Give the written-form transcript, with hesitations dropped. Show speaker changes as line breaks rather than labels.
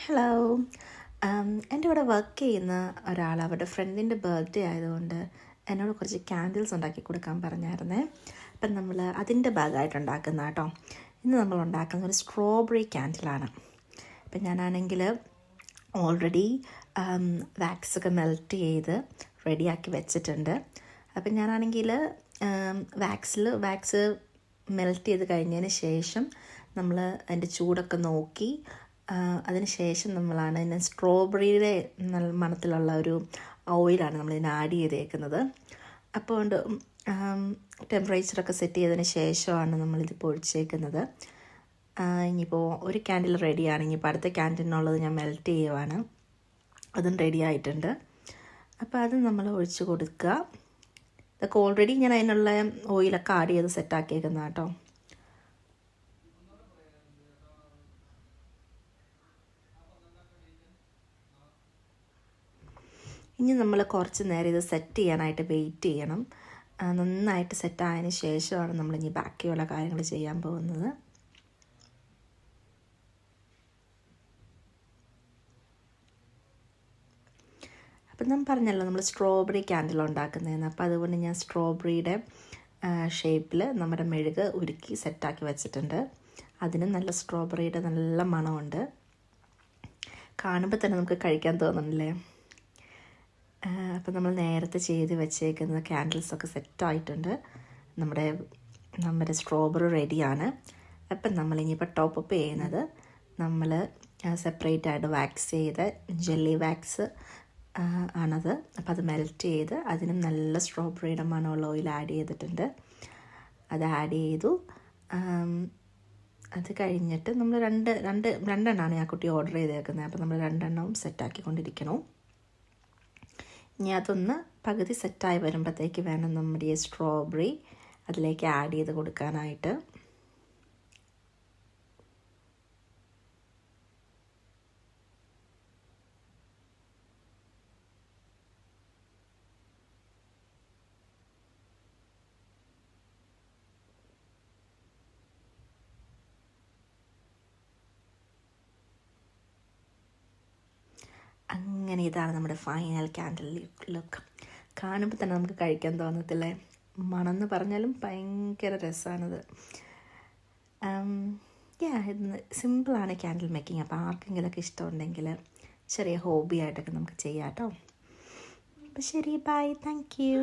Hello. എൻ്റെ കൂടെ work ചെയ്യുന്ന ഒരാൾ അവരുടെ ഫ്രണ്ടിൻ്റെ ബർത്ത്ഡേ ആയതുകൊണ്ട് എന്നോട് കുറച്ച് ക്യാൻഡിൽസ് ഉണ്ടാക്കി കൊടുക്കാൻ പറഞ്ഞായിരുന്നേ. അപ്പം നമ്മൾ അതിൻ്റെ ഭാഗമായിട്ട് ഉണ്ടാക്കുന്ന കേട്ടോ. ഇന്ന് നമ്മൾ ഉണ്ടാക്കുന്ന ഒരു സ്ട്രോബെറി ക്യാൻഡിലാണ്. അപ്പം ഞാനാണെങ്കിൽ ഓൾറെഡി വാക്സൊക്കെ മെൽറ്റ് ചെയ്ത് റെഡിയാക്കി വെച്ചിട്ടുണ്ട്. അപ്പം ഞാനാണെങ്കിൽ വാക്സ് മെൽറ്റ് ചെയ്ത് കഴിഞ്ഞതിന് ശേഷം നമ്മൾ അതിൻ്റെ ചൂടൊക്കെ നോക്കി അതിന് ശേഷം നമ്മളാണ് ഇതിന് സ്ട്രോബെറിയുടെ മണത്തിലുള്ള ഒരു ഓയിലാണ് നമ്മളിതിന് ആഡ് ചെയ്തേക്കുന്നത്. അപ്പോൾ കൊണ്ട് ടെമ്പറേച്ചറൊക്കെ സെറ്റ് ചെയ്തതിന് ശേഷമാണ് നമ്മളിതിപ്പോൾ ഒഴിച്ചേക്കുന്നത്. ഇനിയിപ്പോൾ ഒരു ക്യാൻഡിൽ റെഡിയാണ്. ഇനിയിപ്പോൾ അടുത്ത ക്യാൻഡിലിനുള്ളത് ഞാൻ മെൽറ്റ് ചെയ്യുവാണ്. അതും റെഡി ആയിട്ടുണ്ട്. അപ്പോൾ അത് നമ്മൾ ഒഴിച്ച് കൊടുക്കുക. ഇതൊക്കെ ഓൾറെഡി ഞാൻ അതിനുള്ള ഓയിലൊക്കെ ആഡ് ചെയ്ത് സെറ്റാക്കിയേക്കുന്ന കേട്ടോ. ഇനി നമ്മൾ കുറച്ച് നേരം ഇത് സെറ്റ് ചെയ്യാനായിട്ട് വെയിറ്റ് ചെയ്യണം. നന്നായിട്ട് സെറ്റായതിന് ശേഷമാണ് നമ്മളിനി ബാക്കിയുള്ള കാര്യങ്ങൾ ചെയ്യാൻ പോകുന്നത്. അപ്പം ഞാൻ പറഞ്ഞല്ലോ നമ്മൾ സ്ട്രോബെറി ക്യാൻഡിൽ ഉണ്ടാക്കുന്നതെന്ന്. അപ്പോൾ അതുകൊണ്ട് ഞാൻ സ്ട്രോബെറിയുടെ ഷേപ്പിൽ നമ്മുടെ മെഴുക് ഉരുക്കി സെറ്റാക്കി വെച്ചിട്ടുണ്ട്. അതിന് നല്ല സ്ട്രോബെറിയുടെ നല്ല മണമുണ്ട്. കാണുമ്പോൾ തന്നെ നമുക്ക് കഴിക്കാൻ തോന്നുന്നില്ലേ? അപ്പം നമ്മൾ നേരത്തെ ചെയ്ത് വെച്ചേക്കുന്ന ക്യാൻഡിൽസൊക്കെ സെറ്റായിട്ടുണ്ട്. നമ്മുടെ സ്ട്രോബെറി റെഡിയാണ്. അപ്പം നമ്മളിനിയിപ്പോൾ ടോപ്പ് അപ്പ് ചെയ്യുന്നത് നമ്മൾ സെപ്പറേറ്റ് ആയിട്ട് വാക്സ് ചെയ്ത് ജെല്ലി വാക്സ് ആണത്. അപ്പോൾ അത് മെൽറ്റ് ചെയ്ത് അതിനും നല്ല സ്ട്രോബെറിയുടെ മണമുള്ള ഓയിൽ ആഡ് ചെയ്തിട്ടുണ്ട്. അത് ആഡ് ചെയ്തു. അത് കഴിഞ്ഞിട്ട് നമ്മൾ രണ്ടെണ്ണമാണ് ഞാൻ കുട്ടി ഓർഡർ ചെയ്തേക്കുന്നത്. അപ്പോൾ നമ്മൾ രണ്ടെണ്ണവും സെറ്റാക്കിക്കൊണ്ടിരിക്കണം. ഇനി അതൊന്ന് പകുതി സെറ്റായി വരുമ്പോഴത്തേക്ക് വേണം നമ്മുടെ ഈ സ്ട്രോബെറി അതിലേക്ക് ആഡ് ചെയ്ത് കൊടുക്കാനായിട്ട്. അങ്ങനെ ഇതാണ് നമ്മുടെ ഫൈനൽ ക്യാൻഡിൽ ലുക്ക്. കാണുമ്പോൾ തന്നെ നമുക്ക് കഴിക്കാൻ തോന്നത്തില്ലേ? മണം എന്ന് പറഞ്ഞാലും ഭയങ്കര രസമാണിത്. സിമ്പിളാണ് ക്യാൻഡിൽ മേക്കിംഗ്. അപ്പോൾ ആർക്കെങ്കിലുമൊക്കെ ഇഷ്ടമുണ്ടെങ്കിൽ ചെറിയ ഹോബി ആയിട്ടൊക്കെ നമുക്ക് ചെയ്യാം കേട്ടോ. അപ്പോൾ ശരി, ബൈ, താങ്ക് യു.